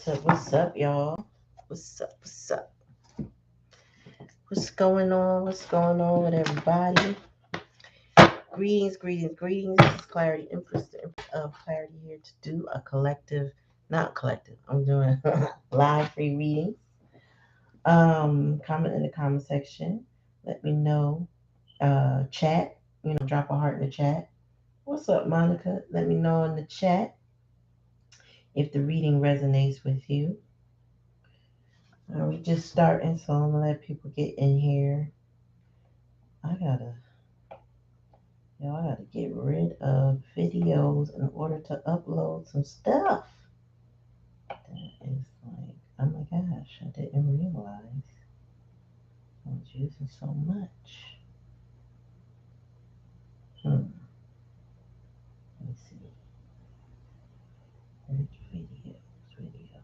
What's up, y'all? What's up? What's going on? What's going on with everybody? Greetings. This is Clarity Empress of Clarity here to do a collective, not collective. I'm doing live free readings. Comment in the comment section. Let me know. Chat. Drop a heart in the chat. What's up, Monica? Let me know in the chat if the reading resonates with you. We just starting, so I'm gonna let people get in here. I gotta, I gotta get rid of videos in order to upload some stuff. That is like, oh my gosh, I didn't realize I was using so much. Let me see. Where's videos.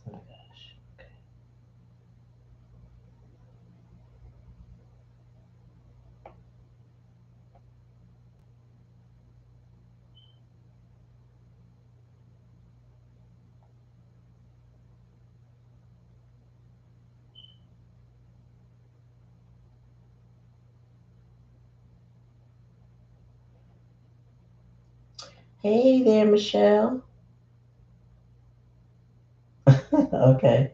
Oh my gosh. Okay. Hey there, Michelle. Okay.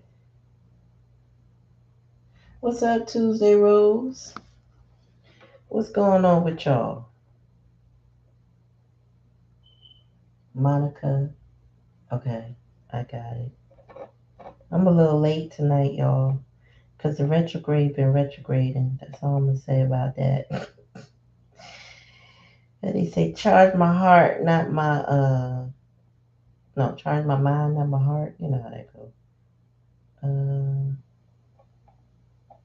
What's up, Tuesday Rose? What's going on with y'all? Monica. Okay, I got it. I'm a little late tonight, y'all, because the retrograde been retrograding. That's all I'm gonna say about that. And they say charge my heart, not my no, charge my mind, not my heart. You know how that goes. Uh,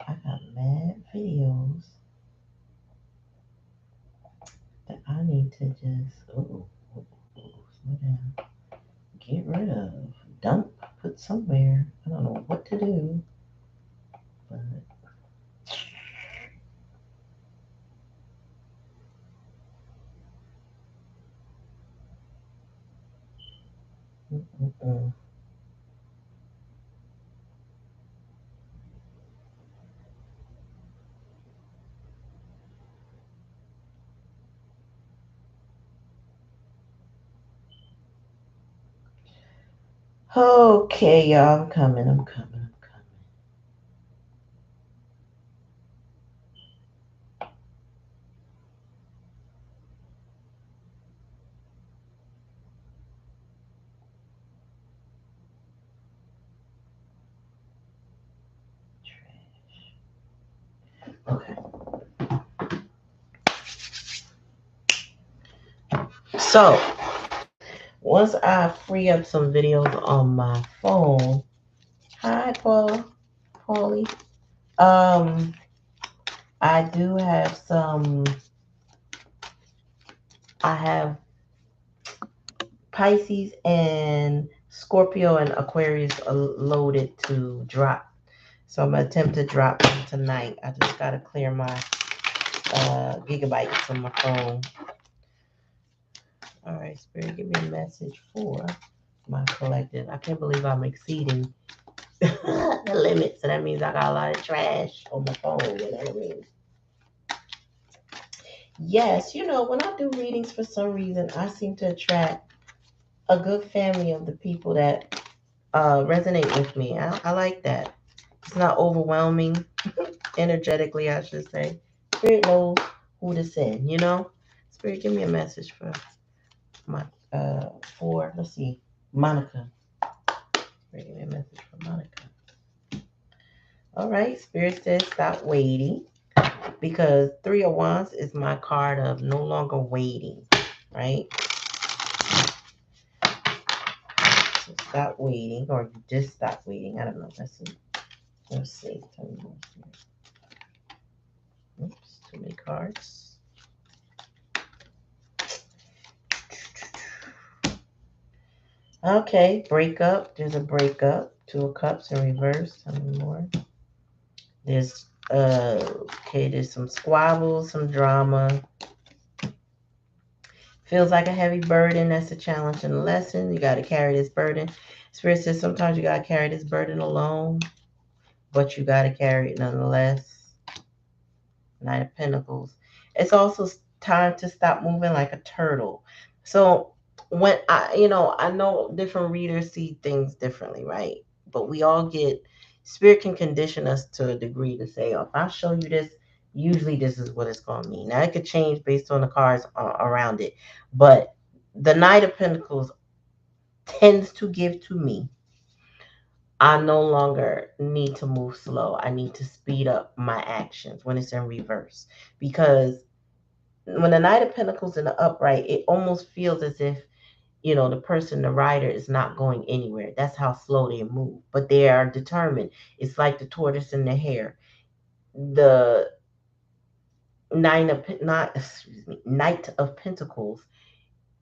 I got mad videos that I need to just slow down, get rid of, dump, put somewhere. I don't know what to do, but mm-mm. Okay, y'all, I'm coming. Okay. So once I free up some videos on my phone, hi Paulie. Um, I do have some. I have Pisces and Scorpio and Aquarius loaded to drop. So I'm gonna attempt to drop them tonight. I just gotta clear my gigabytes on my phone. All right, Spirit, give me a message for my collective. I can't believe I'm exceeding the limit. So that means I got a lot of trash on my phone. You know what I mean? Yes, when I do readings, for some reason, I seem to attract a good family of the people that resonate with me. I like that. It's not overwhelming, energetically, I should say. Spirit knows who to send. Spirit, give me a message for my let's see, Monica. Spirit, give me a message for Monica. All right, Spirit says stop waiting, because Three of Wands is my card of no longer waiting, right? So stop waiting, or you just stop waiting. I don't know. Let's see. Tell me more. Oops, too many cards. Okay, breakup. There's a breakup. Two of Cups in reverse. Tell me more. There's okay, there's some squabbles, some drama. Feels like a heavy burden. That's a challenge and a lesson. You got to carry this burden. Spirit says sometimes you got to carry this burden alone, but you got to carry it nonetheless. Knight of Pentacles. It's also time to stop moving like a turtle. So when I know different readers see things differently, right? But we all get spirit can condition us to a degree to say, oh, if I show you this, usually this is what it's going to mean. Now it could change based on the cards around it, but the Knight of Pentacles tends to give to me. I no longer need to move slow. I need to speed up my actions when it's in reverse because when the Knight of Pentacles in the upright, it almost feels as if, the person, the rider, is not going anywhere. That's how slow they move. But they are determined. It's like the tortoise and the hare. The Knight of Pentacles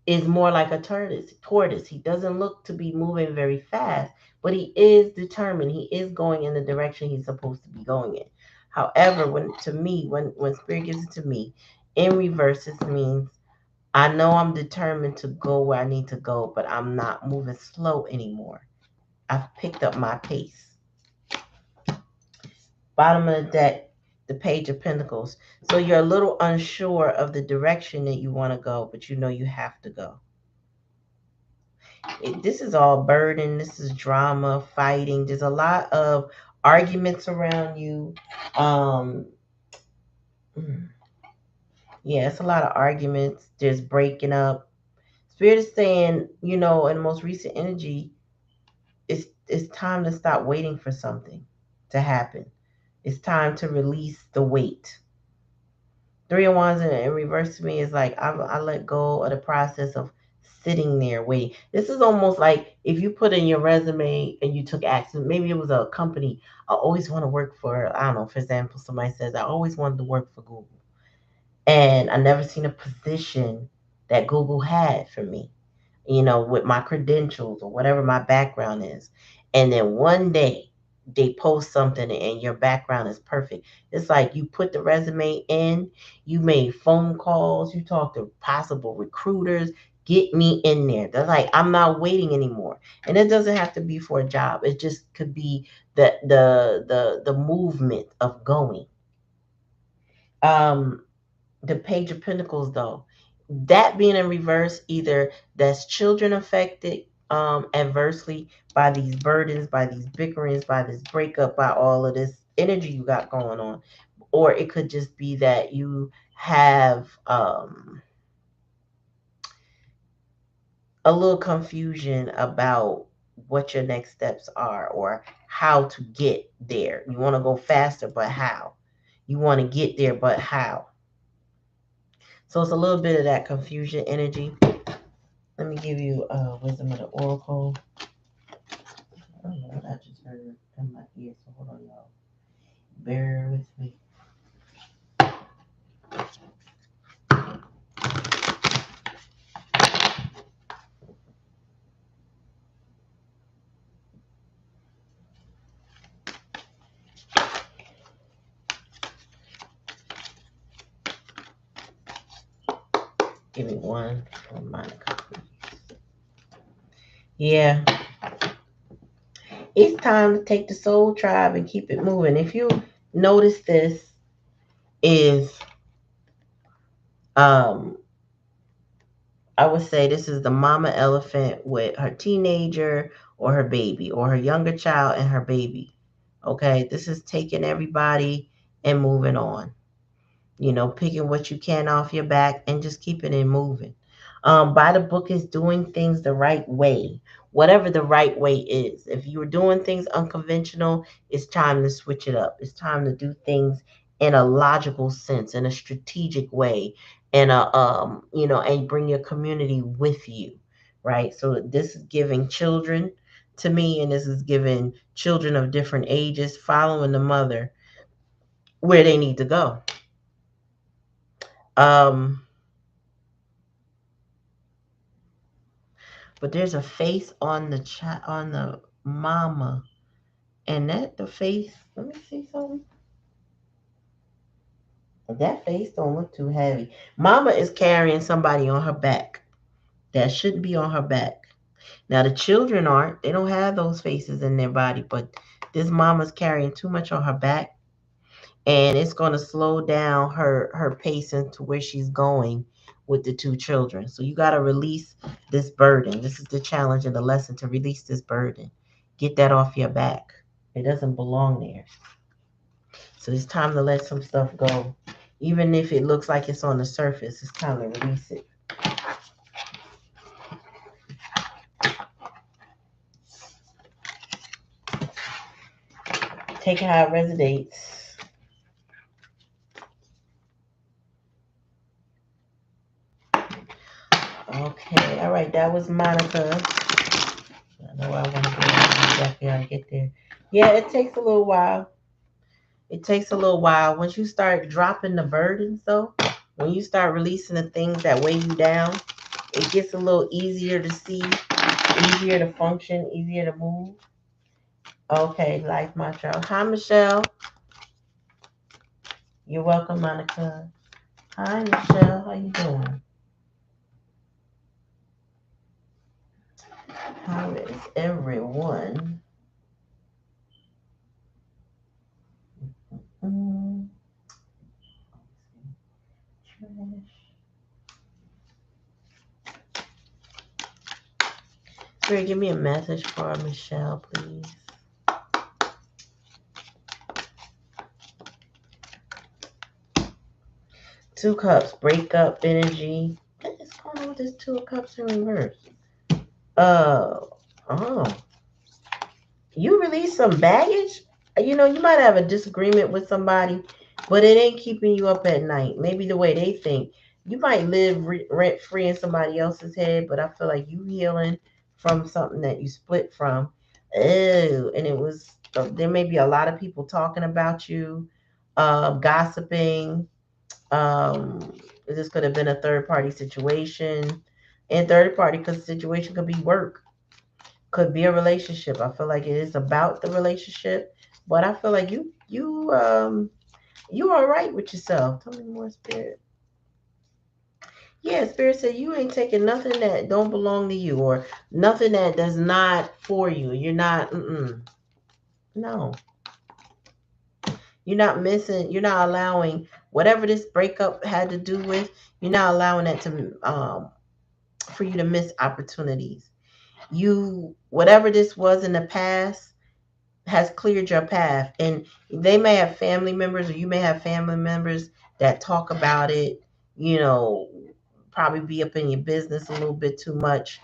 is more like a tortoise. He doesn't look to be moving very fast, but he is determined. He is going in the direction he's supposed to be going in. However, when spirit gives it to me, in reverse, it means I know I'm determined to go where I need to go, but I'm not moving slow anymore. I've picked up my pace. Bottom of the deck, the Page of Pentacles. So you're a little unsure of the direction that you want to go, but you know you have to go. This is all burden. This is drama, fighting. There's a lot of arguments around you. Um, yeah, it's a lot of arguments. There's breaking up. Spirit is saying, in the most recent energy, it's time to stop waiting for something to happen. It's time to release the weight. Three of Wands in reverse to me is like I let go of the process of sitting there waiting. This is almost like if you put in your resume and you took action. Maybe it was a company. I always want to work for. I don't know. For example, somebody says I always wanted to work for Google, and I never seen a position that Google had for me, with my credentials or whatever my background is. And then one day they post something and your background is perfect. It's like you put the resume in, you made phone calls, you talked to possible recruiters, get me in there. They're like, I'm not waiting anymore. And it doesn't have to be for a job. It just could be the movement of going. Um the Page of Pentacles, though, that being in reverse, either that's children affected adversely by these burdens, by these bickerings, by this breakup, by all of this energy you got going on, or it could just be that you have a little confusion about what your next steps are or how to get there. You want to go faster, but how? You want to get there, but how? So it's a little bit of that confusion energy. Let me give you Wisdom of the Oracle. I don't know what I just heard in my ear, so hold on, y'all. Bear with me. Give me one for Monica, please. Yeah, it's time to take the soul tribe and keep it moving. If you notice this is um I would say this is the mama elephant with her teenager or her baby or her younger child and her baby. Okay, this is taking everybody and moving on. Picking what you can off your back and just keeping it moving. By the book is doing things the right way, whatever the right way is. If you were doing things unconventional, it's time to switch it up. It's time to do things in a logical sense, in a strategic way, and bring your community with you, right? So this is giving children to me, and this is giving children of different ages following the mother where they need to go. Um, but there's a face on the mama. And that the face, let me see something. That face don't look too heavy. Mama is carrying somebody on her back that shouldn't be on her back. Now the children aren't. They don't have those faces in their body, but this mama's carrying too much on her back, and it's going to slow down her pacing to where she's going with the two children. So you got to release this burden. This is the challenge and the lesson, to release this burden. Get that off your back. It doesn't belong there. So it's time to let some stuff go. Even if it looks like it's on the surface, it's time to release it. Take it how it resonates. Okay, all right, that was Monica. I know where I want to go. Exactly how to get there. Yeah, it takes a little while. It takes a little while. Once you start dropping the burdens, though, when you start releasing the things that weigh you down, it gets a little easier to see, easier to function, easier to move. Okay, life mantra. Hi, Michelle. You're welcome, Monica. Hi, Michelle. How you doing? How is everyone? Mm, trash. Spirit, give me a message for Michelle, please. Two cups, breakup energy. What is going on with this two of cups in reverse? Uh, oh, you release some baggage. You might have a disagreement with somebody, but it ain't keeping you up at night. Maybe the way they think. You might live rent free in somebody else's head, but I feel like you healing from something that you split from. Oh, and it was, there may be a lot of people talking about you, gossiping. This could have been a third party situation. And third party, because the situation could be work, could be a relationship. I feel like it is about the relationship, but I feel like you are right with yourself. Tell me more, Spirit. Yeah, Spirit said you ain't taking nothing that don't belong to you, or nothing that does not for you. You're not. No, you're not missing. You're not allowing whatever this breakup had to do with. You're not allowing that to for you to miss opportunities. You, whatever this was in the past, has cleared your path. And they may have family members, or you may have family members that talk about it, you know, probably be up in your business a little bit too much,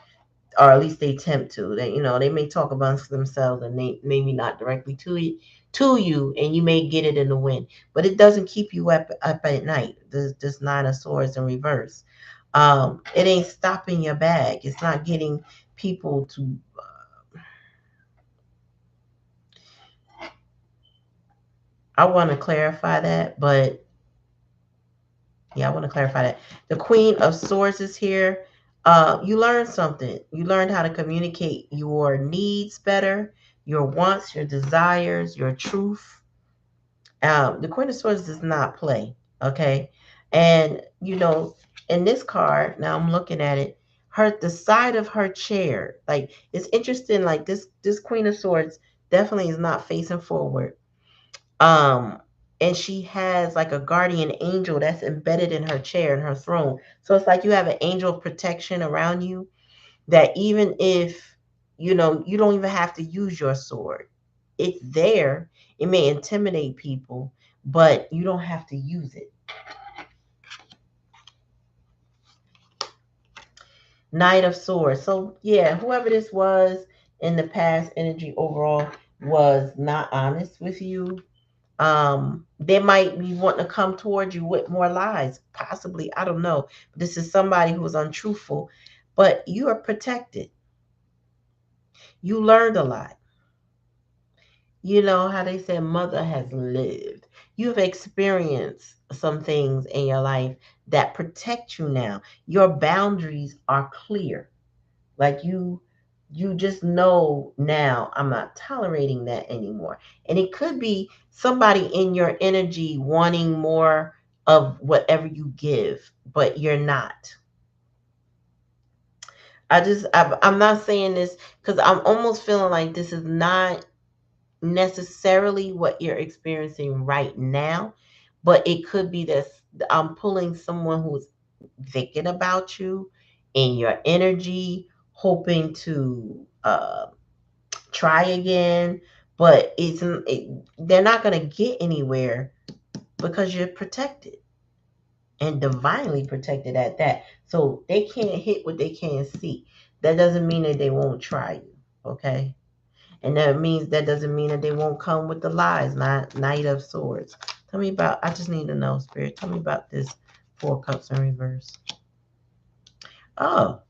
or at least they attempt to. They may talk amongst themselves, and they maybe not directly to you, and you may get it in the wind. But it doesn't keep you up at night. This nine of swords in reverse. It ain't stopping your bag. It's not getting people to. I want to clarify that, but yeah, I want to clarify that. The Queen of Swords is here. You learned something. You learned how to communicate your needs better, your wants, your desires, your truth. The Queen of Swords does not play. Okay, and in this card, now I'm looking at it. The side of her chair, like, it's interesting. Like, this Queen of Swords definitely is not facing forward. um and she has like a guardian angel that's embedded in her chair, in her throne. So it's like you have an angel of protection around you, that even if you don't even have to use your sword. It's there. It may intimidate people, but you don't have to use it. Knight of Swords. So yeah, whoever this was in the past, energy overall was not honest with you. They might be wanting to come towards you with more lies, possibly. I don't know. This is somebody who is untruthful, but you are protected. You learned a lot. You know how they say mother has lived. You've experienced some things in your life that protect you now. Your boundaries are clear. Like, You just know now, I'm not tolerating that anymore. And it could be somebody in your energy wanting more of whatever you give, but you're not. I'm not saying this because I'm almost feeling like this is not necessarily what you're experiencing right now, but it could be this. I'm pulling someone who's thinking about you in your energy, hoping to try again, but they're not going to get anywhere because you're protected and divinely protected at that. So they can't hit what they can't see. That doesn't mean that they won't try you, okay? And that doesn't mean that they won't come with the lies, not Knight of Swords. Tell me about, I just need to know, Spirit. Tell me about this Four Cups in reverse. Oh,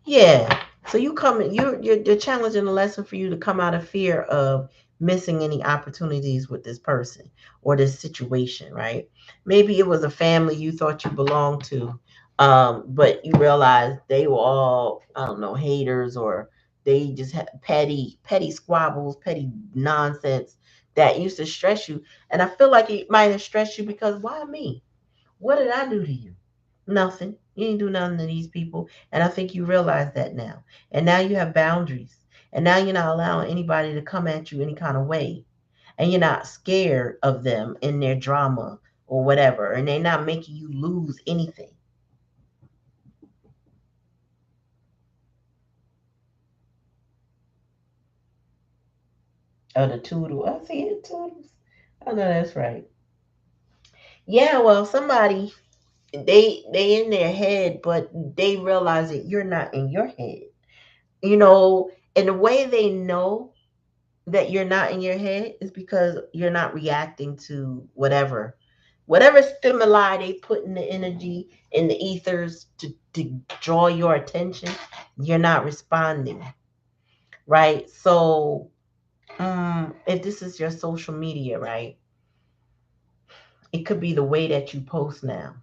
yeah. So you're challenging a lesson for you to come out of fear of missing any opportunities with this person or this situation, right? Maybe it was a family you thought you belonged to, but you realized they were all, I don't know, haters, or they just had petty squabbles, petty nonsense that used to stress you. And I feel like it might have stressed you because why me? What did I do to you? Nothing. You didn't do nothing to these people. And I think you realize that now. And now you have boundaries. And now you're not allowing anybody to come at you any kind of way. And you're not scared of them in their drama or whatever. And they're not making you lose anything. Oh, the toodle. I see the toodles. I know that's right. Yeah, well, somebody they in their head, but they realize that you're not in your head. And the way they know that you're not in your head is because you're not reacting to whatever stimuli they put in the energy in the ethers to draw your attention. You're not responding, right? So if this is your social media, right, it could be the way that you post now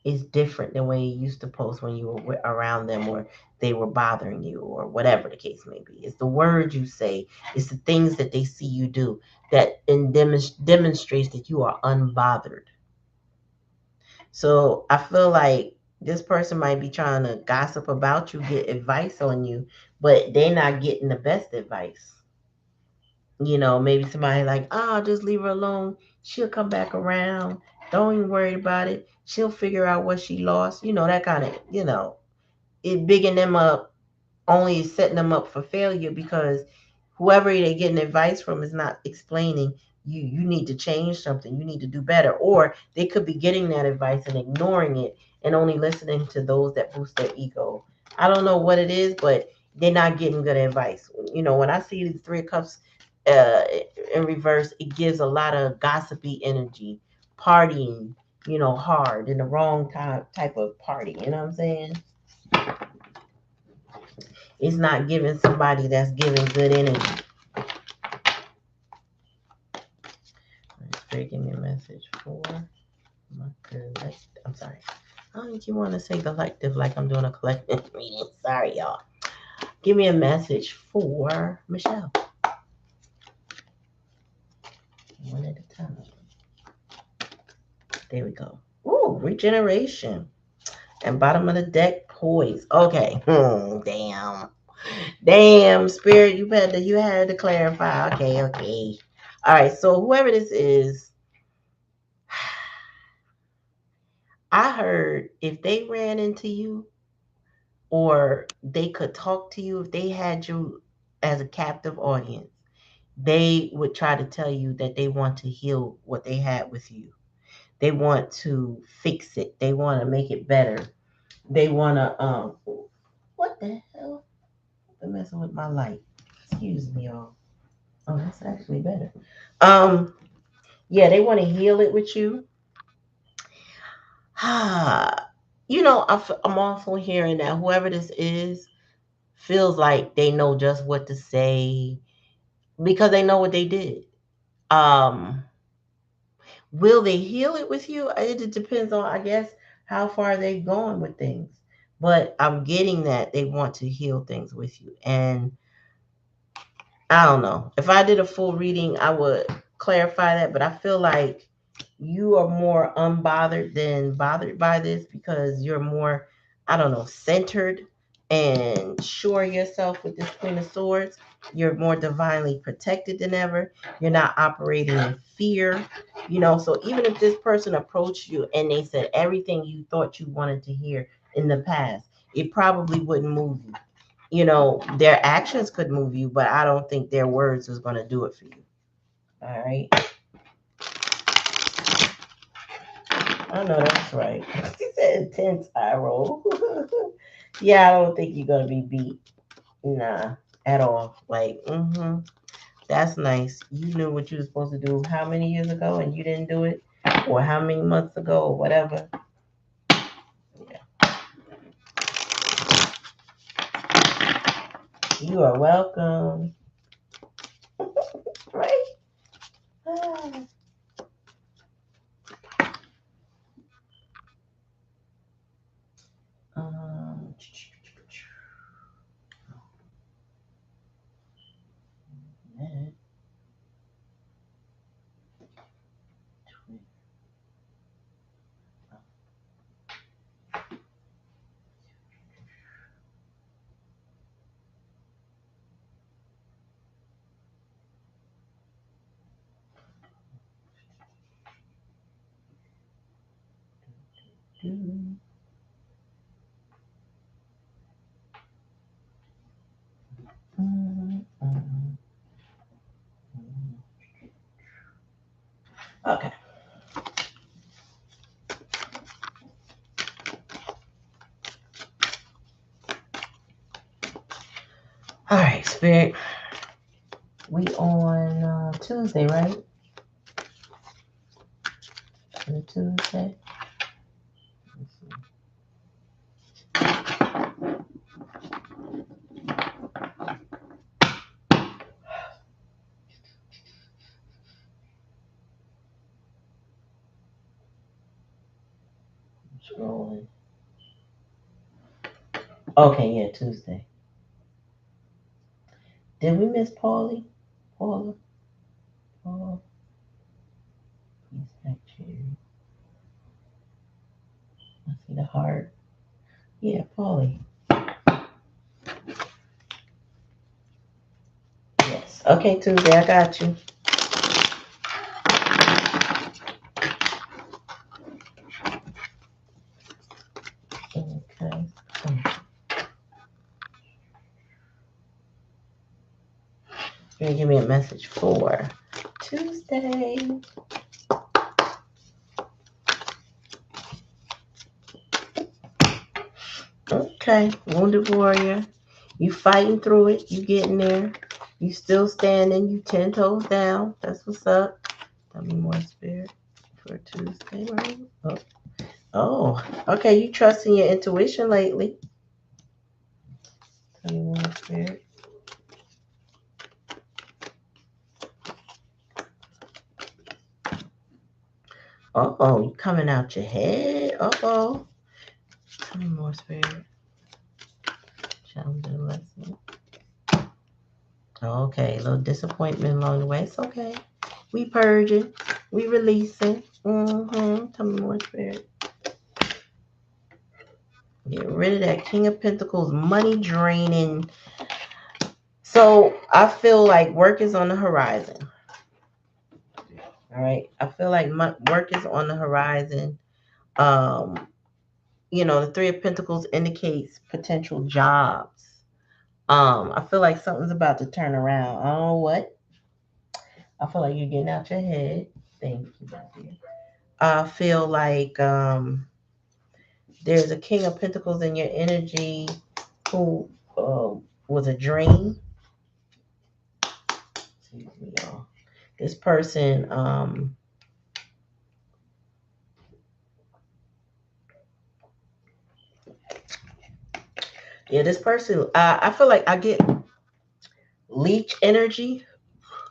is different than when you used to post when you were around them, or they were bothering you, or whatever the case may be. It's the words you say, it's the things that they see you do that demonstrates that you are unbothered. So I feel like this person might be trying to gossip about you, get advice on you, but they're not getting the best advice. Maybe somebody like, just leave her alone. She'll come back around. Don't even worry about it. She'll figure out what she lost. That kind of, it bigging them up, only setting them up for failure because whoever they're getting advice from is not explaining you need to change something, you need to do better, or they could be getting that advice and ignoring it and only listening to those that boost their ego. I don't know what it is, but they're not getting good advice. When I see the Three of Cups uh, in reverse, it gives a lot of gossipy energy, partying, hard in the wrong type of party. You know what I'm saying? It's not giving somebody that's giving good energy. Spirit, give me a message for my I'm sorry. I don't think you want to say collective like I'm doing a collective reading. Sorry, y'all. Give me a message for Michelle. One at a time. There we go. Ooh, regeneration. And bottom of the deck, poise. Okay. Damn. Damn, Spirit, you had to clarify. Okay, okay. All right, so whoever this is, I heard if they ran into you or they could talk to you, if they had you as a captive audience, they would try to tell you that they want to heal what they had with you. They want to fix it. They want to make it better. They want to what the hell? They're messing with my light. Excuse me, y'all. Oh, that's actually better. Um, yeah, they want to heal it with you. I'm also hearing that whoever this is feels like they know just what to say because they know what they did. Um, will they heal it with you? It depends on, I guess, how far they've gone with things. but I'm getting that they want to heal things with you. And I don't know. If I did a full reading, I would clarify that, but I feel like you are more unbothered than bothered by this because you're more, I don't know, centered and sure of yourself with this Queen of Swords. You're more divinely protected than ever. You're not operating in fear. So even if this person approached you and they said everything you thought you wanted to hear in the past, it probably wouldn't move you. Their actions could move you, but I don't think their words is going to do it for you. All right. I know that's right. She said intense eye roll. Yeah, I don't think you're going to be beat. Nah, at all. Like, that's nice. You knew what you were supposed to do how many years ago and you didn't do it? Or how many months ago or whatever. Yeah. You are welcome. Right? Um, Okay. All right, Spirit. We on Tuesday, right? Tuesday. Scrolling. Okay, yeah, Tuesday. Did we miss Paulie? Paula? Paula? He's actually. I see the heart. Yeah, Paulie. Yes. Okay, Tuesday, I got you. Okay. You're gonna give me a message for Tuesday. Okay, wounded warrior. You fighting through it. You getting there. You still standing. You 10 toes down. That's what's up. Tell me more, Spirit, for Tuesday, right? Oh, okay. You trusting your intuition lately. Tell me more, Spirit. Uh-oh, you coming out your head. Uh-oh. Tell me more, Spirit. Challenge and lesson. Okay, a little disappointment along the way. It's okay. We purging. We releasing. Tell me more, Spirit. Get rid of that King of Pentacles, money draining. So I feel like work is on the horizon. All right. I feel like work is on the horizon. The Three of Pentacles indicates potential jobs. I feel like something's about to turn around. I don't know what. I feel like you're getting out your head. Thank you, my dear. I feel like there's a King of Pentacles in your energy who was a dream. Excuse me, y'all. This person, this person, I feel like I get leech energy.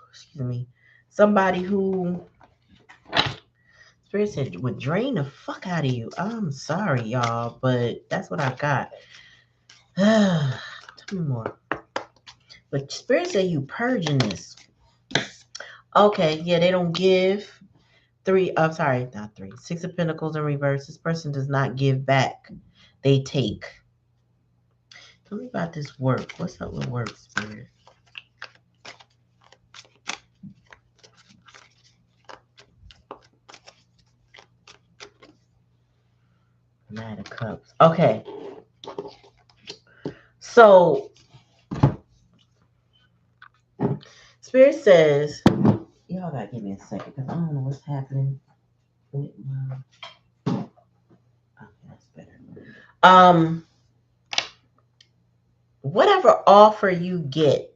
Excuse me. Somebody who Spirit said would drain the fuck out of you. I'm sorry, y'all, but that's what I got. Tell me more. But Spirit said you purging this. Okay, yeah, they don't give. Three, I'm sorry, not three. Six of Pentacles in reverse. This person does not give back. They take. Tell me about this work. What's up with work, Spirit? Nine of Cups. Okay. So Spirit says, y'all gotta give me a second because I don't know what's happening with my. Okay, that's better. Um, whatever offer you get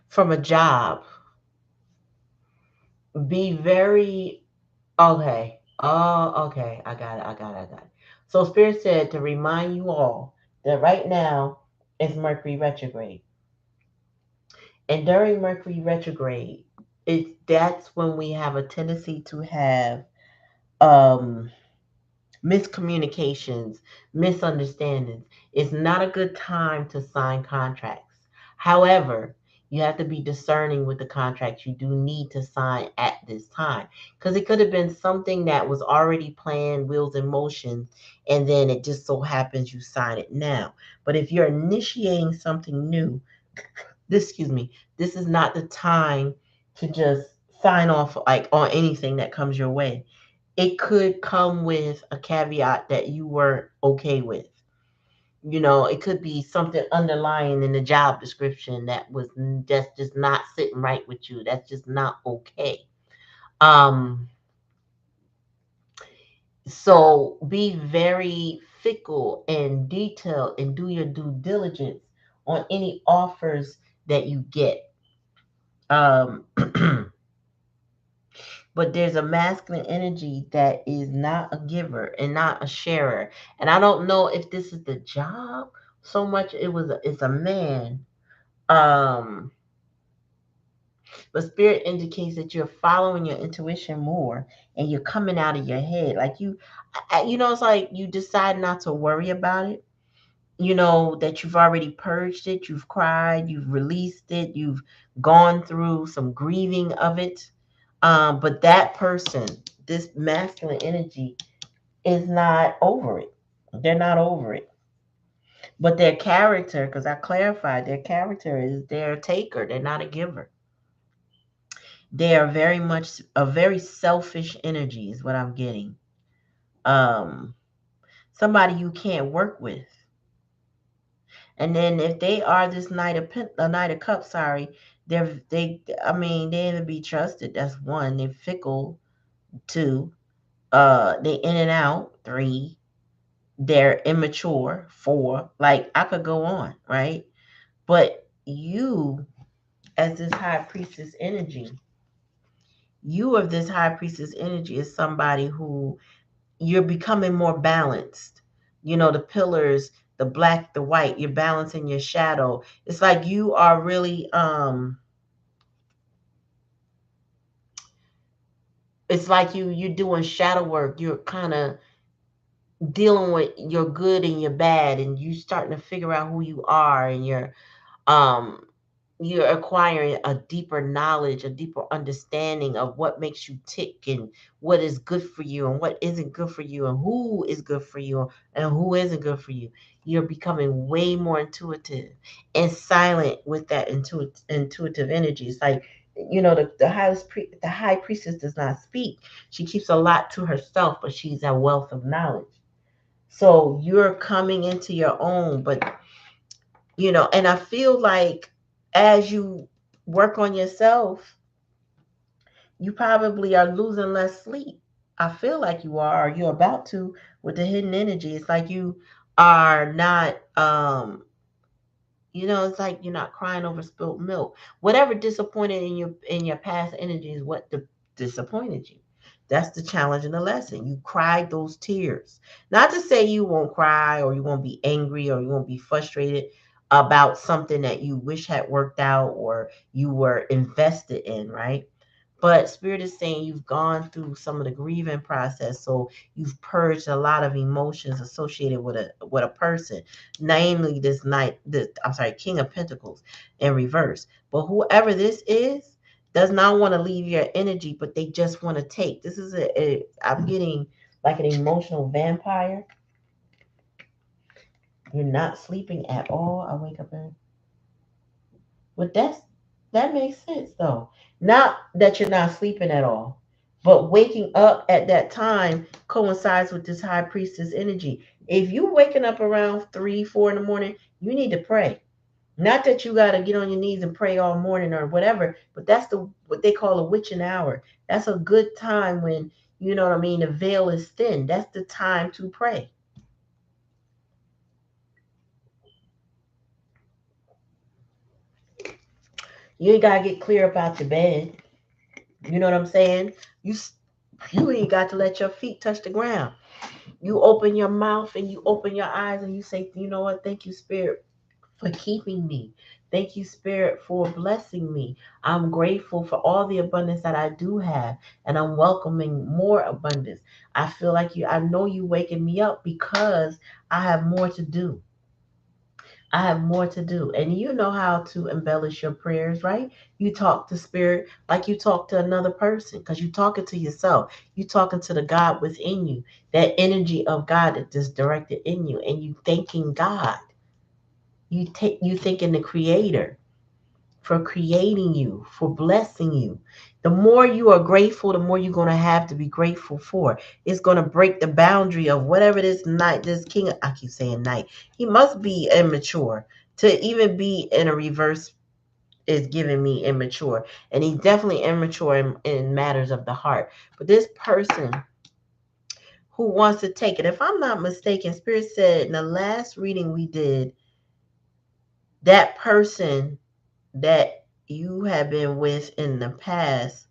from a job, be very okay. Oh, okay. I got it. I got it. I got it. So Spirit said to remind you all that right now is Mercury retrograde. And during Mercury retrograde, that's when we have a tendency to have um miscommunications, misunderstandings. It's not a good time to sign contracts. However, you have to be discerning with the contracts you do need to sign at this time because it could have been something that was already planned, wheels in motion, and then it just so happens you sign it now. But if you're initiating something new, excuse me, this is not the time to just sign off like on anything that comes your way. It could come with a caveat that you weren't okay with. You know, it could be something underlying in the job description that's just not sitting right with you. That's just not okay. Um, so be very fickle and detailed and do your due diligence on any offers that you get. Um, but there's a masculine energy that is not a giver and not a sharer. And I don't know if this is the job so much it's a man. Um, but spirit indicates that you're following your intuition more and you're coming out of your head. Like it's like you decide not to worry about it. You know that you've already purged it, you've cried, you've released it, you've gone through some grieving of it. But that person, this masculine energy, is not over it. They're not over it. But their character, because I clarified, their character is they're a taker. They're not a giver. They are very much a very selfish energy, is what I'm getting. Um, Somebody you can't work with. And then if they are this Knight of Cups, sorry, I mean, they ain't to be trusted. That's one. They're fickle. Two, they in and out. Three, they're immature. Four, like I could go on, right? But you, as this high priestess energy, you of this high priestess energy is somebody who you're becoming more balanced. You know, the pillars, the black, the white, you're balancing your shadow. It's like you are really it's like you're doing shadow work. You're kind of dealing with your good and your bad and you starting to figure out who you are and um you're acquiring a deeper knowledge, a deeper understanding of what makes you tick and what is good for you and what isn't good for you and who is good for you and who isn't good for you. You're becoming way more intuitive and silent with that intuitive energy. It's like, the high priestess does not speak. She keeps a lot to herself, but she's a wealth of knowledge. So you're coming into your own, but and I feel like as you work on yourself, you probably are losing less sleep. I feel like you are, or you're about to with the hidden energy. It's like you are not it's like you're not crying over spilled milk. Whatever disappointed in your past energy is what disappointed you. That's the challenge and the lesson. You cried those tears. Not to say you won't cry or you won't be angry or you won't be frustrated about something that you wish had worked out or you were invested in, right? But Spirit is saying you've gone through some of the grieving process, so you've purged a lot of emotions associated with a person, namely this knight, King of Pentacles in reverse. But whoever this is does not want to leave your energy, but they just want to take. This is I'm getting like an emotional vampire. You're not sleeping at all. I wake up in. But that makes sense though. Not that you're not sleeping at all, but waking up at that time coincides with this high priestess energy. If you waking up around 3, 4 in the morning, you need to pray. Not that you gotta get on your knees and pray all morning or whatever, but that's what they call a witching hour. That's a good time when you know what I mean. The veil is thin. That's the time to pray. You ain't gotta get clear about your bed. You know what I'm saying? You you ain't got to let your feet touch the ground. You open your mouth and you open your eyes and you say, you know what? Thank you, Spirit, for keeping me. Thank you, Spirit, for blessing me. I'm grateful for all the abundance that I do have, and I'm welcoming more abundance. I feel like I know you waking me up because I have more to do. I have more to do. And you know how to embellish your prayers, right? You talk to spirit like you talk to another person because you're talking to yourself. You're talking to the God within you, that energy of God that is directed in you. And you thanking God. You thanking the creator for creating you, for blessing you. The more you are grateful, the more you're going to have to be grateful for. It's going to break the boundary of whatever this night, this king, I keep saying night, he must be immature. To even be in a reverse is giving me immature. And he's definitely immature in matters of the heart. But this person who wants to take it, if I'm not mistaken, Spirit said in the last reading we did, that person that you have been with in the past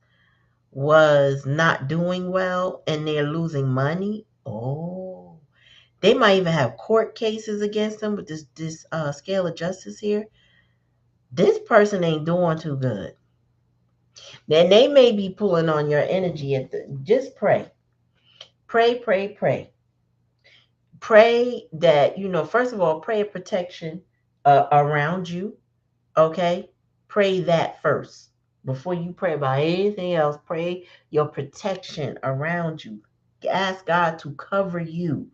was not doing well and they're losing money. Oh, they might even have court cases against them with this scale of justice here. This person ain't doing too good. Then they may be pulling on your energy just pray. Pray, pray, pray. Pray that, first of all, pray a protection around you. Okay? Pray that first. Before you pray about anything else, pray your protection around you. Ask God to cover you.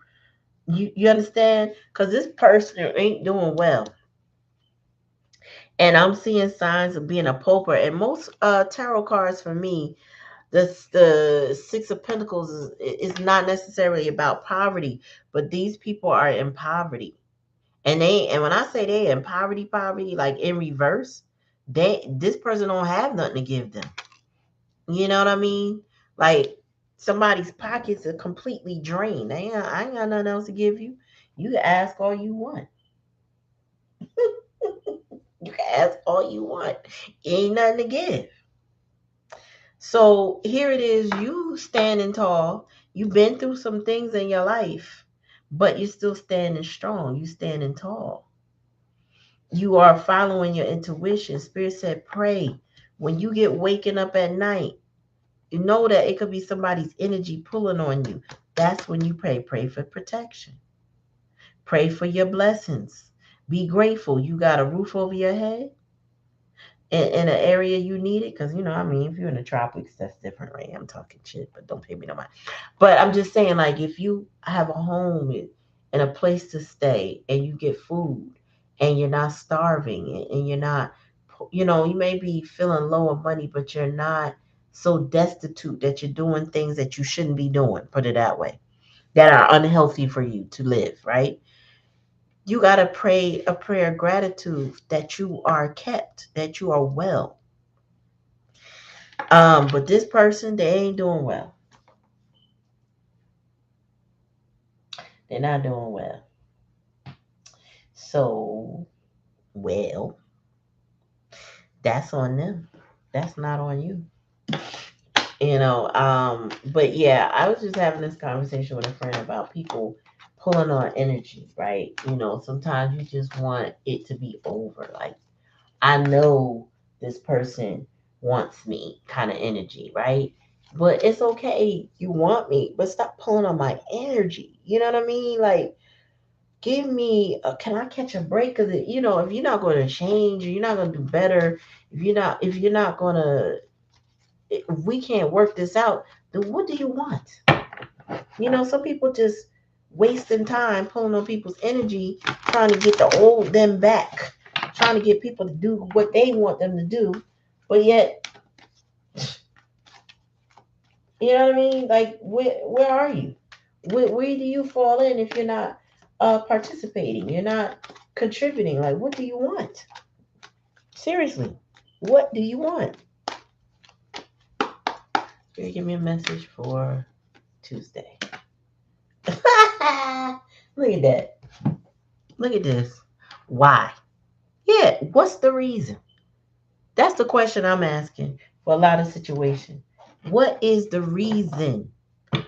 You understand? Because this person ain't doing well. And I'm seeing signs of being a pauper. And most tarot cards for me, the Six of Pentacles is not necessarily about poverty, but these people are in poverty. And when I say they in poverty, like in reverse, this person don't have nothing to give them. You know what I mean? Like somebody's pockets are completely drained. I ain't got nothing else to give you. You can ask all you want. You can ask all you want. Ain't nothing to give. So here it is, you standing tall. You've been through some things in your life, but you're still standing strong. You standing tall. You are following your intuition. Spirit said, pray. When you get waking up at night, you know that it could be somebody's energy pulling on you. That's when you pray. Pray for protection. Pray for your blessings. Be grateful. You got a roof over your head in an area you need it. Because, I mean, if you're in the tropics, that's different, right? I'm talking shit, but don't pay me no mind. But I'm just saying, like, if you have a home and a place to stay and you get food and you're not starving and you're not, you may be feeling low on money, but you're not so destitute that you're doing things that you shouldn't be doing, put it that way, that are unhealthy for you to live, right? You got to pray a prayer of gratitude that you are kept, that you are well. But this person, they ain't doing well. They're not doing well. So, well, that's on them. That's not on you. But yeah, I was just having this conversation with a friend about people pulling on energy, right? Sometimes you just want it to be over. Like, I know this person wants me kind of energy, right? But it's okay, you want me, but stop pulling on my energy. You know what I mean? Like, give me can I catch a break? Because if you're not going to change, or you're not going to do better, if you're not going to, if we can't work this out, then what do you want? Some people just wasting time pulling on people's energy, trying to get the old them back, trying to get people to do what they want them to do, but yet, you know what I mean? Like, where are you? Where do you fall in if you're not participating? You're not contributing. Like, what do you want? Seriously, what do you want? Spirit, give me a message for Tuesday. Look at that. Look at this. Why? Yeah, what's the reason? That's the question I'm asking for a lot of situations. What is the reason?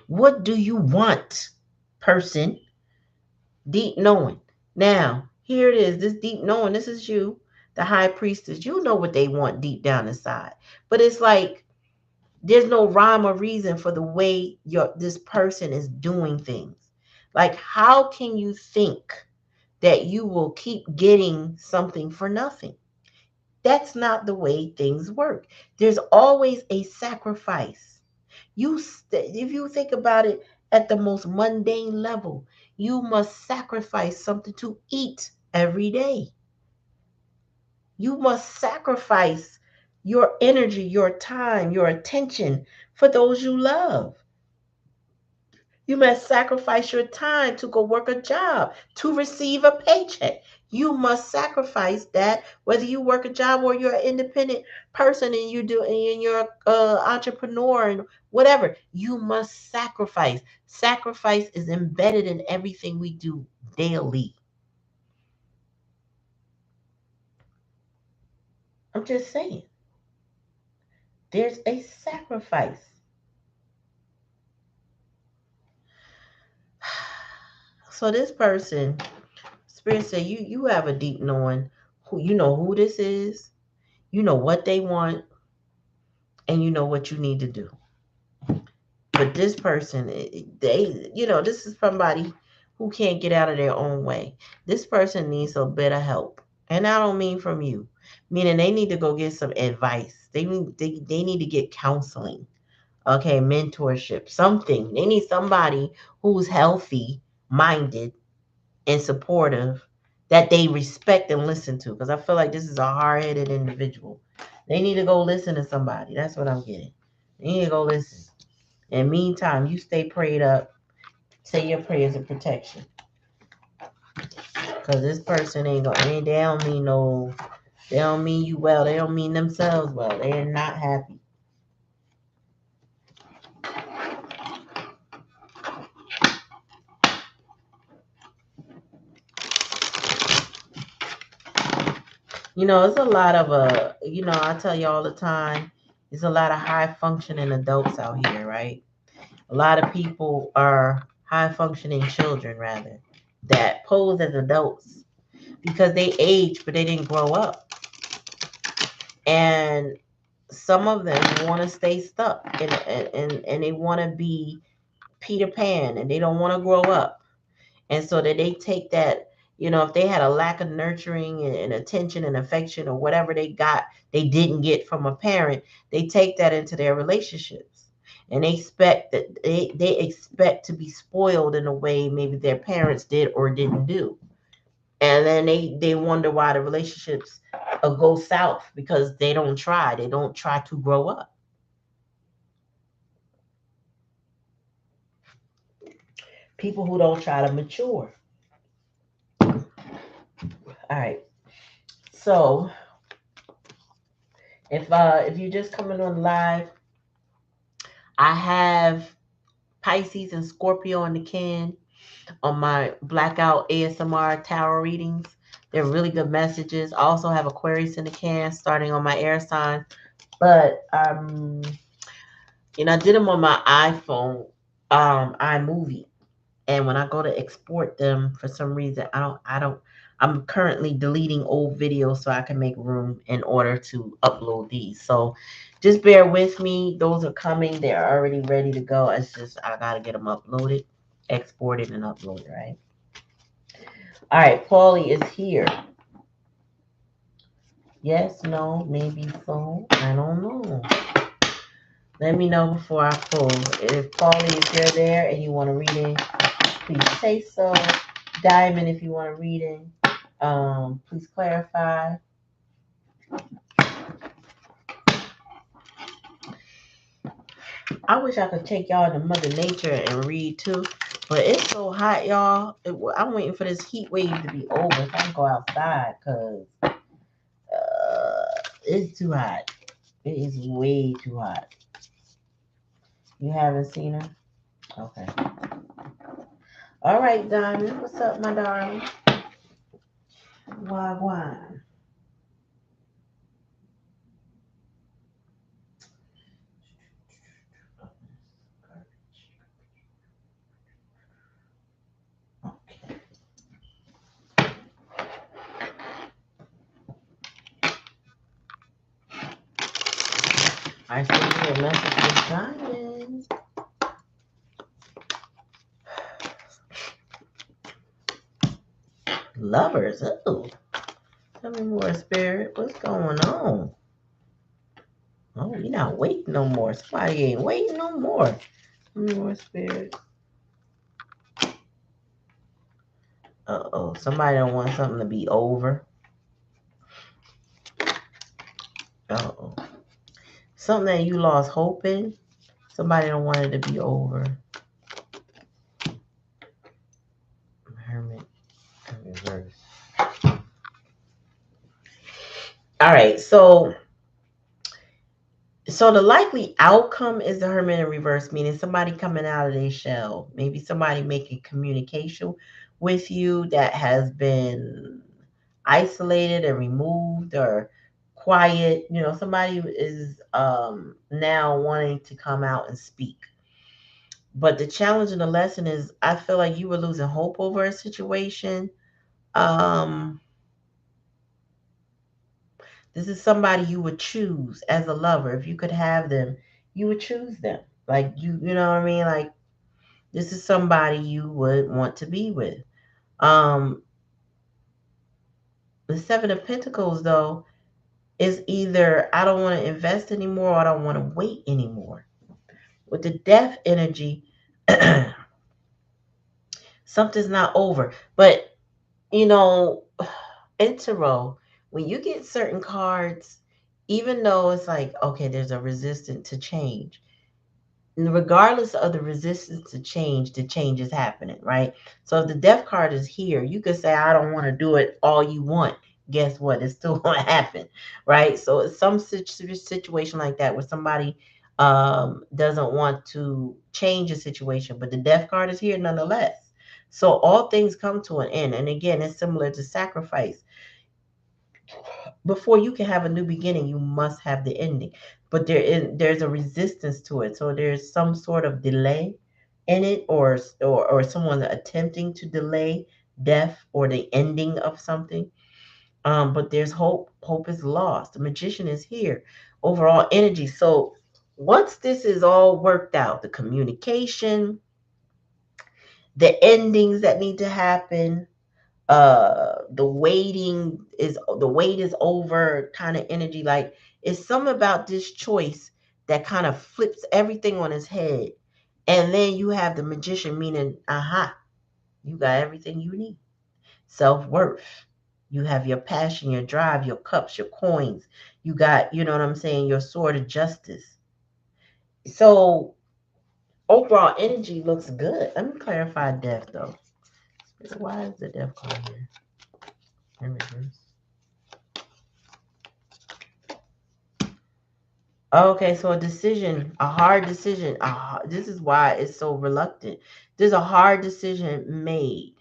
What do you want, person? Deep knowing. Now, here it is. This deep knowing, this is you, the high priestess. You know what they want deep down inside. But it's like there's no rhyme or reason for the way this person is doing things. Like, how can you think that you will keep getting something for nothing? That's not the way things work. There's always a sacrifice. If you think about it at the most mundane level, you must sacrifice something to eat every day. You must sacrifice your energy, your time, your attention for those you love. You must sacrifice your time to go work a job, to receive a paycheck. You must sacrifice that, whether you work a job or you're an independent person and you're entrepreneur and whatever. You must sacrifice. Sacrifice is embedded in everything we do daily. I'm just saying, there's a sacrifice. So this person, Spirit said, you have a deep knowing who you know who this is, you know what they want, and you know what you need to do. But this person, this is somebody who can't get out of their own way. This person needs a bit of help. And I don't mean from you, meaning they need to go get some advice. They need to get counseling, okay, mentorship, something. They need somebody who's healthy minded and supportive that they respect and listen to. Because I feel like this is a hard headed individual. They need to go listen to somebody. That's what I'm getting. They need to go listen. In the meantime, you stay prayed up. Say your prayers of protection. Because this person ain't going to, they don't mean no, they don't mean you well. They don't mean themselves well. They're not happy. It's a lot of, I tell you all the time, there's a lot of high functioning adults out here, right? A lot of people are high functioning children, rather, that pose as adults because they age, but they didn't grow up. And some of them want to stay stuck and they want to be Peter Pan and they don't want to grow up. And so that they take that, if they had a lack of nurturing and attention and affection or whatever they didn't get from a parent, they take that into their relationships. And they expect to be spoiled in a way maybe their parents did or didn't do. And then they wonder why the relationships go south because they don't try to grow up. People who don't try to mature. All right. So if you're just coming on live, I have Pisces and Scorpio in the can on my blackout ASMR tarot readings. They're really good messages. I also have Aquarius in the can starting on my air sign. But I did them on my iPhone, iMovie. And when I go to export them, for some reason, I'm currently deleting old videos so I can make room in order to upload these. So just bear with me. Those are coming. They're already ready to go. It's just I gotta get them uploaded, exported, and uploaded, right? All right, Paulie is here. Yes, no, maybe so. I don't know. Let me know before I pull. If Paulie, if you're there and you want a reading, please say so. Diamond, if you want a reading, please clarify. I wish I could take y'all to Mother Nature and read too, but it's so hot, y'all. I'm waiting for this heat wave to be over so I can go outside because it's too hot. It is way too hot. You haven't seen her? Okay. All right, Diamond. What's up, my darling? Wagwan. Okay. I sent you a message with Diamond. Lovers. Oh, tell me more, Spirit. What's going on? Oh, you're not waiting no more. Somebody ain't waiting no more. Tell me more, Spirit. Uh-oh. Somebody don't want something to be over. Uh-oh. Something that you lost hope in. Somebody don't want it to be over. Hermit in reverse. All right, so the likely outcome is the Hermit in reverse, meaning somebody coming out of their shell. Maybe somebody making communication with you that has been isolated and removed or quiet. You know, somebody is now wanting to come out and speak. But the challenge and the lesson is I feel like you were losing hope over a situation. Um, this is somebody you would choose as a lover. If you could have them, you would choose them. Like you know what I mean? Like this is somebody you would want to be with. Um, the Seven of Pentacles, though, is either I don't want to invest anymore or I don't want to wait anymore. With the death energy, something's not over. But, you know, in tarot, when you get certain cards, even though it's like, okay, there's a resistance to change, regardless of the resistance to change, the change is happening, right? So if the death card is here, you could say, I don't want to do it all you want. Guess what? It's still going to happen, right? So it's some situation like that where somebody doesn't want to change a situation, but the death card is here nonetheless. So all things come to an end. And again, it's similar to sacrifice. Before you can have a new beginning, you must have the ending. But there's a resistance to it. So there's some sort of delay in it, or someone attempting to delay death or the ending of something. But there's hope. Hope is lost. The magician is here. Overall energy. So once this is all worked out, the communication, the endings that need to happen, the wait is over kind of energy. Like it's something about this choice that kind of flips everything on its head. And then you have the magician, meaning aha, you got everything you need. Self-worth, you have your passion, your drive, your cups, your coins, you got, you know what I'm saying, your sword of justice. So overall energy looks good. Let me clarify death though. Why is the death card here in reverse? Okay, so a decision, a hard decision. This is why it's so reluctant. There's a hard decision made.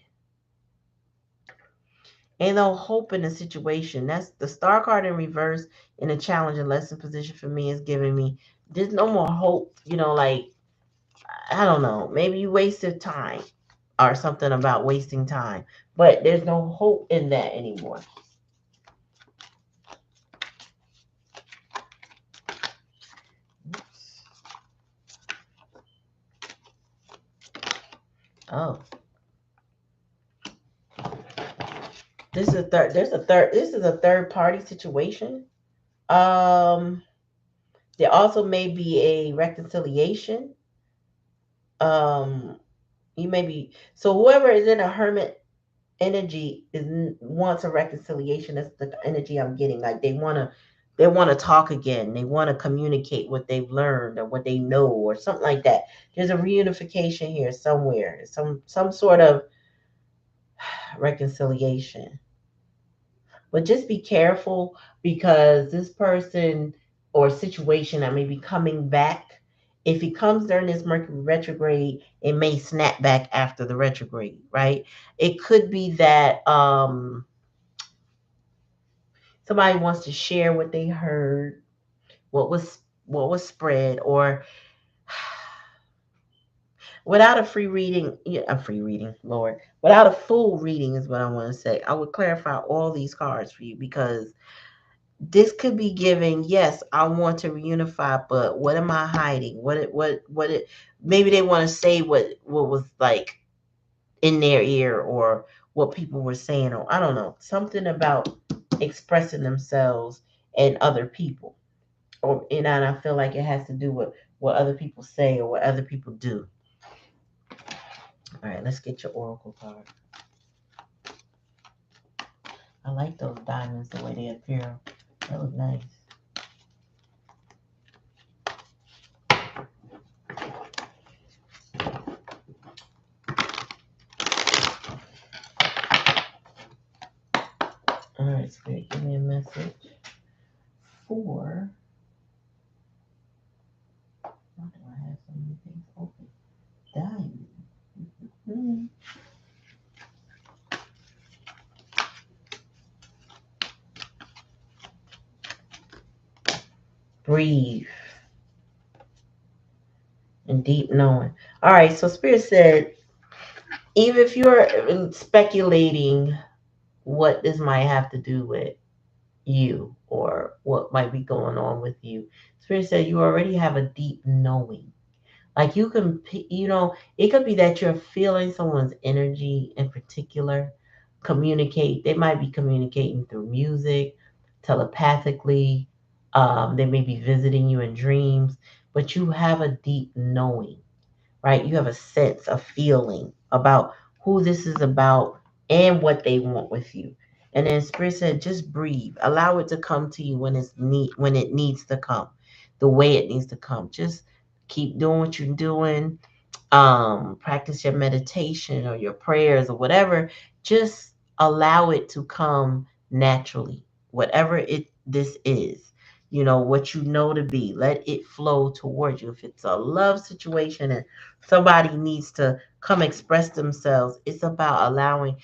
Ain't no hope in the situation. That's the star card in reverse in a challenge and lesson position for me is giving me there's no more hope. You know, like I don't know. Maybe you wasted time. or something about wasting time. But there's no hope in that anymore. Oh, this is a third. There's a third. This is a third party situation. Um, there also may be a reconciliation. Um, you may be so whoever is in a hermit energy wants a reconciliation. That's the energy I'm getting. Like they want to talk again. They want to communicate what they've learned or what they know or something like that. There's a reunification here somewhere. Some sort of reconciliation. But just be careful because this person or situation that may be coming back, if it comes during this Mercury retrograde, it may snap back after the retrograde, right? It could be that somebody wants to share what they heard, what was spread, or without a free reading, yeah, a free reading, Lord, without a full reading is what I want to say. I would clarify all these cards for you because this could be giving, yes, I want to reunify, but what am I hiding? What it maybe they want to say what was like in their ear or what people were saying, or I don't know, something about expressing themselves and other people. And I feel like it has to do with what other people say or what other people do. All right, let's get your oracle card. I like those diamonds the way they appear. That look nice. All right, Spirit, give me a message for. Why do I have so many things open? Diamond. Hmm. Breathe and deep knowing. All right, so Spirit said, even if you're speculating what this might have to do with you or what might be going on with you, Spirit said you already have a deep knowing. Like you can, it could be that you're feeling someone's energy in particular. Communicate. They might be communicating through music, telepathically. They may be visiting you in dreams, but you have a deep knowing, right? You have a sense, a feeling about who this is about and what they want with you. And then Spirit said, just breathe. Allow it to come to you when it needs to come, the way it needs to come. Just keep doing what you're doing. Practice your meditation or your prayers or whatever. Just allow it to come naturally. Whatever it this is. What you know to be. Let it flow towards you. If it's a love situation and somebody needs to come express themselves, it's about allowing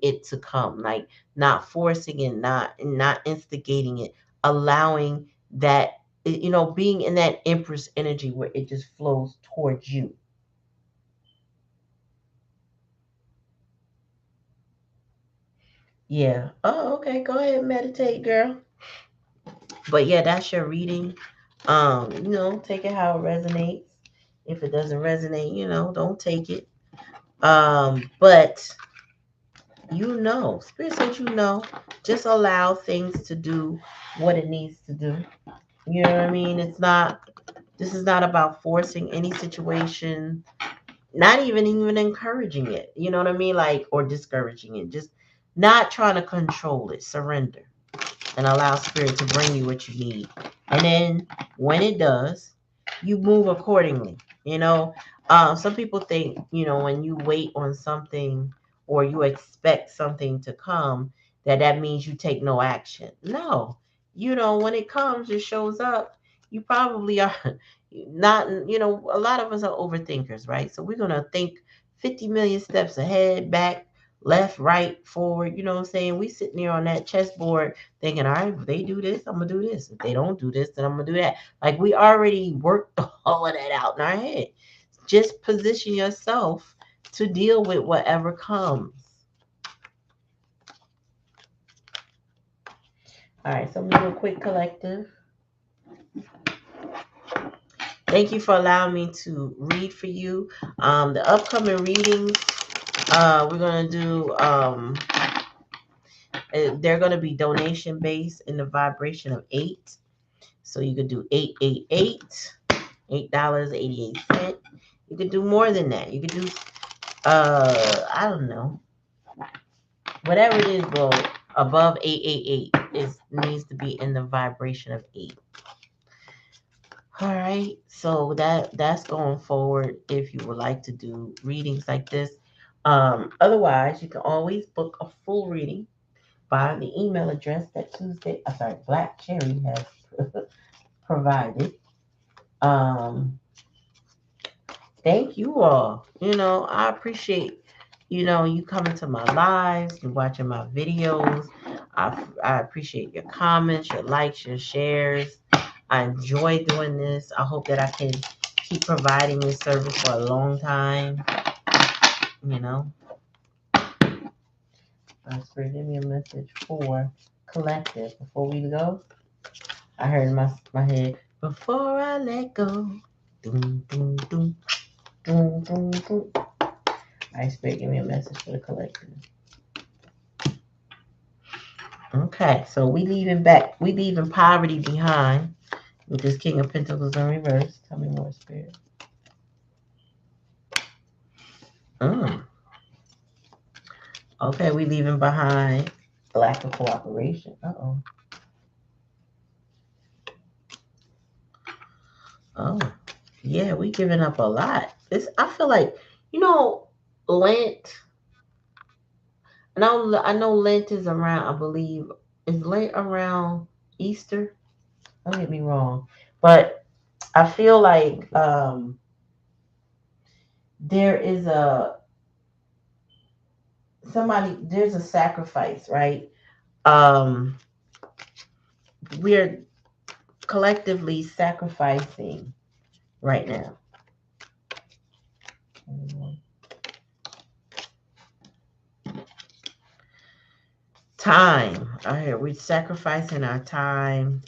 it to come, like not forcing it, not instigating it, allowing that, being in that Empress energy where it just flows towards you. Yeah. Oh, okay. Go ahead and meditate, girl. But yeah, that's your reading. Take it how it resonates. If it doesn't resonate, don't take it. But Spirit said just allow things to do what it needs to do. You know what I mean? This is not about forcing any situation, not even encouraging it. You know what I mean? Like, or discouraging it. Just not trying to control it. Surrender and allow Spirit to bring you what you need. And then when it does, you move accordingly. Some people think, when you wait on something or you expect something to come, that means you take no action. No, when it comes, it shows up. You probably are not, a lot of us are overthinkers, right? So we're going to think 50 million steps ahead, back, left, right, forward. You know what I'm saying? We sitting there on that chessboard thinking, all right, if they do this, I'm gonna do this. If they don't do this, then I'm gonna do that. Like we already worked all of that out in our head. Just position yourself to deal with whatever comes. All right, so I'm gonna do a quick collective. Thank you for allowing me to read for you. The upcoming readings, we're gonna do. They're gonna be donation based in the vibration of 8. So you could do 888, $8.88. You could do more than that. You could do, I don't know, whatever it is, bro. Above 888 is needs to be in the vibration of 8. All right, so that's going forward if you would like to do readings like this. Otherwise, you can always book a full reading by the email address that Black Cherry has provided. Um, Thank you all. I appreciate you coming to my lives, you watching my videos. I appreciate your comments, your likes, your shares. I enjoy doing this. I hope that I can keep providing this service for a long time. Spirit, give me a message for collective before we go. I heard in my head, before I let go. Doom, doom, doom, doom, doom, doom. Spirit, give me a message for the collective. Okay, so we leaving poverty behind with this King of Pentacles in reverse. Tell me more, Spirit. Okay, we leaving behind lack of cooperation. Oh, yeah, we giving up a lot. I feel like, Lent. I know Lent is around. I believe is Lent around Easter. Don't get me wrong, but I feel like there is there's a sacrifice, right? We're collectively sacrificing right now. Time. We're sacrificing our time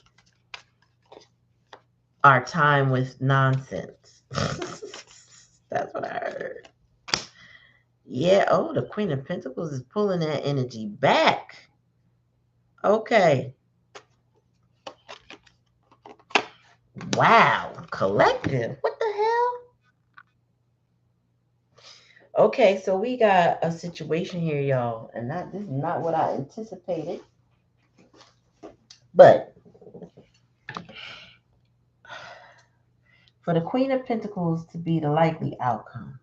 with nonsense. That's what I heard. Yeah, the Queen of Pentacles is pulling that energy back. Okay. Wow. Collective. What the hell? Okay, so we got a situation here, y'all. And this is not what I anticipated. But for the Queen of Pentacles to be the likely outcome,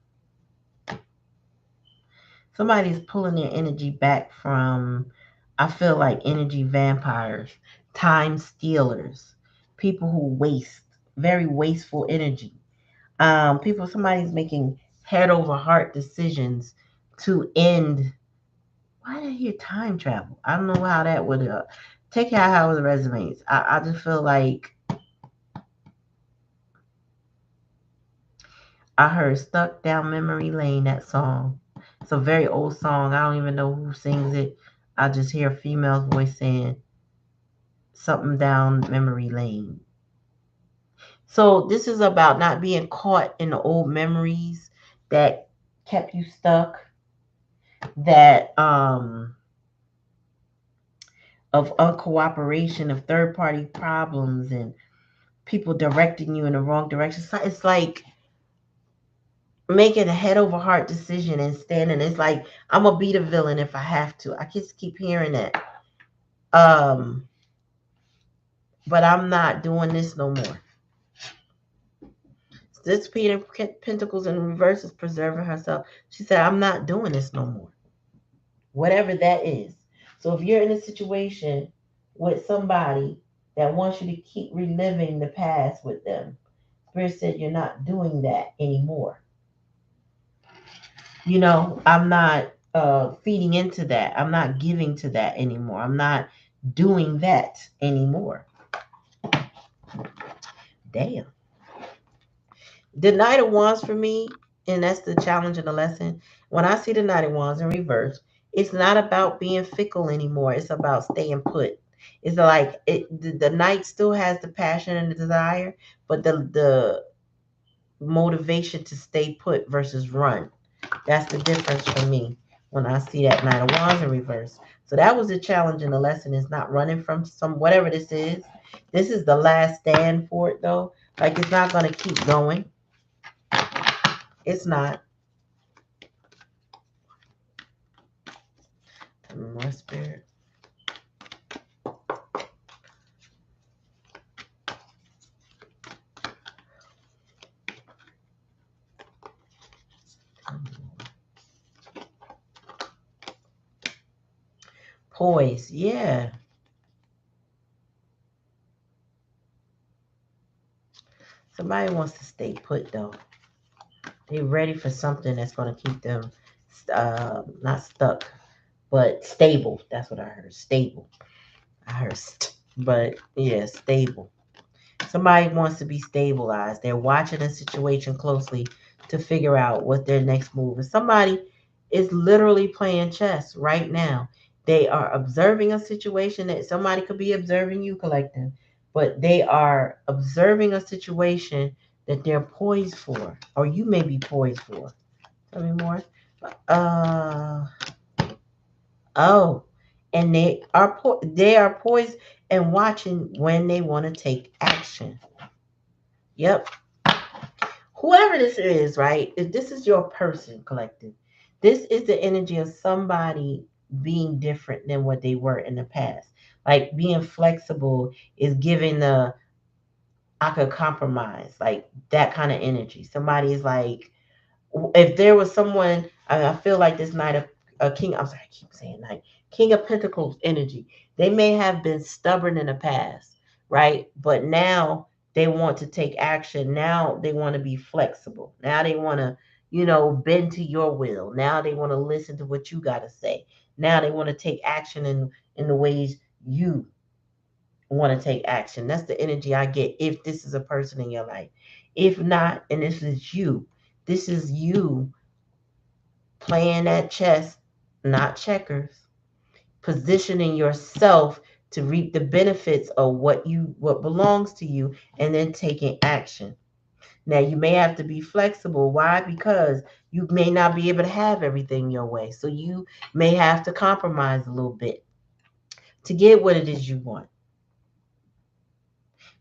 somebody's pulling their energy back from, I feel like, energy vampires, time stealers, people who waste, very wasteful energy. Somebody's making head over heart decisions to end. Why did I hear time travel? I don't know how that would take it how it resonates. I just feel like I heard Stuck Down Memory Lane, that song. It's a very old song. I don't even know who sings it. I just hear a female's voice saying something down memory lane. So this is about not being caught in the old memories that kept you stuck, that of uncooperation, of third party problems, and people directing you in the wrong direction. So it's like making a head over heart decision and standing. It's like, I'm gonna be the villain if I have to. I just keep hearing that. But I'm not doing this no more. This Peter Pentacles in reverse is preserving herself. She said, I'm not doing this no more. Whatever that is. So if you're in a situation with somebody that wants you to keep reliving the past with them, Spirit said you're not doing that anymore. I'm not feeding into that. I'm not giving to that anymore. I'm not doing that anymore. Damn. The Knight of Wands for me And that's the challenge and the lesson. When I see the Knight of Wands in reverse, it's not about being fickle anymore. It's about staying put. It's like the knight still has the passion and the desire, but the motivation to stay put versus run. That's the difference for me when I see that Nine of Wands in reverse. So that was the challenge and the lesson is not running from some whatever this is. This is the last stand for it though. Like it's not gonna keep going. It's not. More spirit. Poise. Yeah. Somebody wants to stay put though. They're ready for something that's gonna keep them not stuck, but stable. That's what I heard. Stable. I heard, but yeah, stable. Somebody wants to be stabilized. They're watching a situation closely to figure out what their next move is. Somebody is literally playing chess right now. They are observing a situation that somebody could be observing you, collective, but they are observing a situation that they're poised for, or you may be poised for. Tell me more. Uh oh, and they are poised and watching when they want to take action. Yep, whoever this is, right? If this is your person, collective, this is the energy of somebody being different than what they were in the past. Like being flexible is giving the I could compromise, like that kind of energy. Somebody is like, if there was someone, I feel like this Knight of a King. I'm sorry, I keep saying Knight. King of Pentacles energy. They may have been stubborn in the past, right? But now they want to take action. Now they want to be flexible. Now they want to, bend to your will. Now they want to listen to what you got to say. Now they want to take action in the ways you want to take action. That's the energy I get if this is a person in your life. If not, and this is you playing that chess, not checkers, positioning yourself to reap the benefits of what belongs to you and then taking action. Now you may have to be flexible. Why? Because you may not be able to have everything your way. So you may have to compromise a little bit to get what it is you want.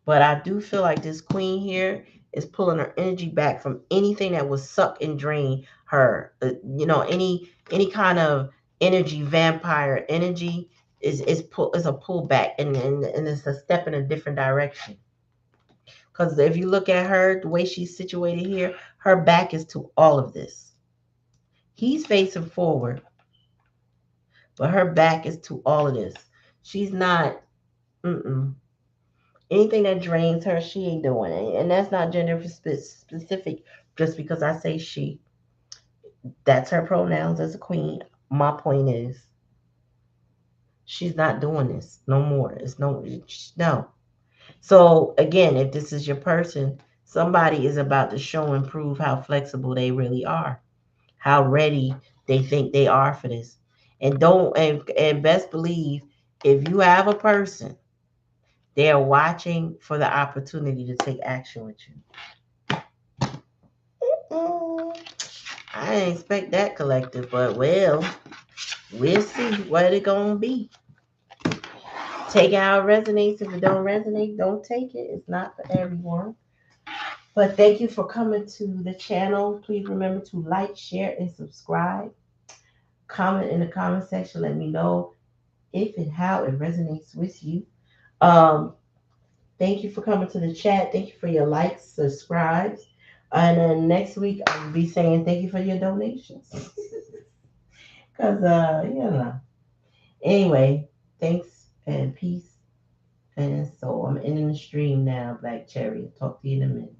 But I do feel like this queen here is pulling her energy back from anything that was suck and drain her. Any kind of energy, vampire energy is a pullback and it's a step in a different direction. Because if you look at her, the way she's situated here, her back is to all of this. He's facing forward, but her back is to all of this. She's not. Mm-mm. Anything that drains her, she ain't doing it. And that's not gender specific just because I say she. That's her pronouns as a queen. My point is, she's not doing this no more. It's no. So again, if this is your person, somebody is about to show and prove how flexible they really are, how ready they think they are for this. And don't and best believe if you have a person, they are watching for the opportunity to take action with you. Mm, I didn't expect that collective, but well, we'll see what it gonna be. Take it how it resonates. If it don't resonate, don't take it. It's not for everyone. But thank you for coming to the channel. Please remember to like, share, and subscribe. Comment in the comment section. Let me know if and how it resonates with you. Um, Thank you for coming to the chat. Thank you for your likes, subscribes. And then next week I'll be saying thank you for your donations. Cause Anyway, thanks and peace. And so I'm ending the stream now, Black Cherry. Talk to you in a minute.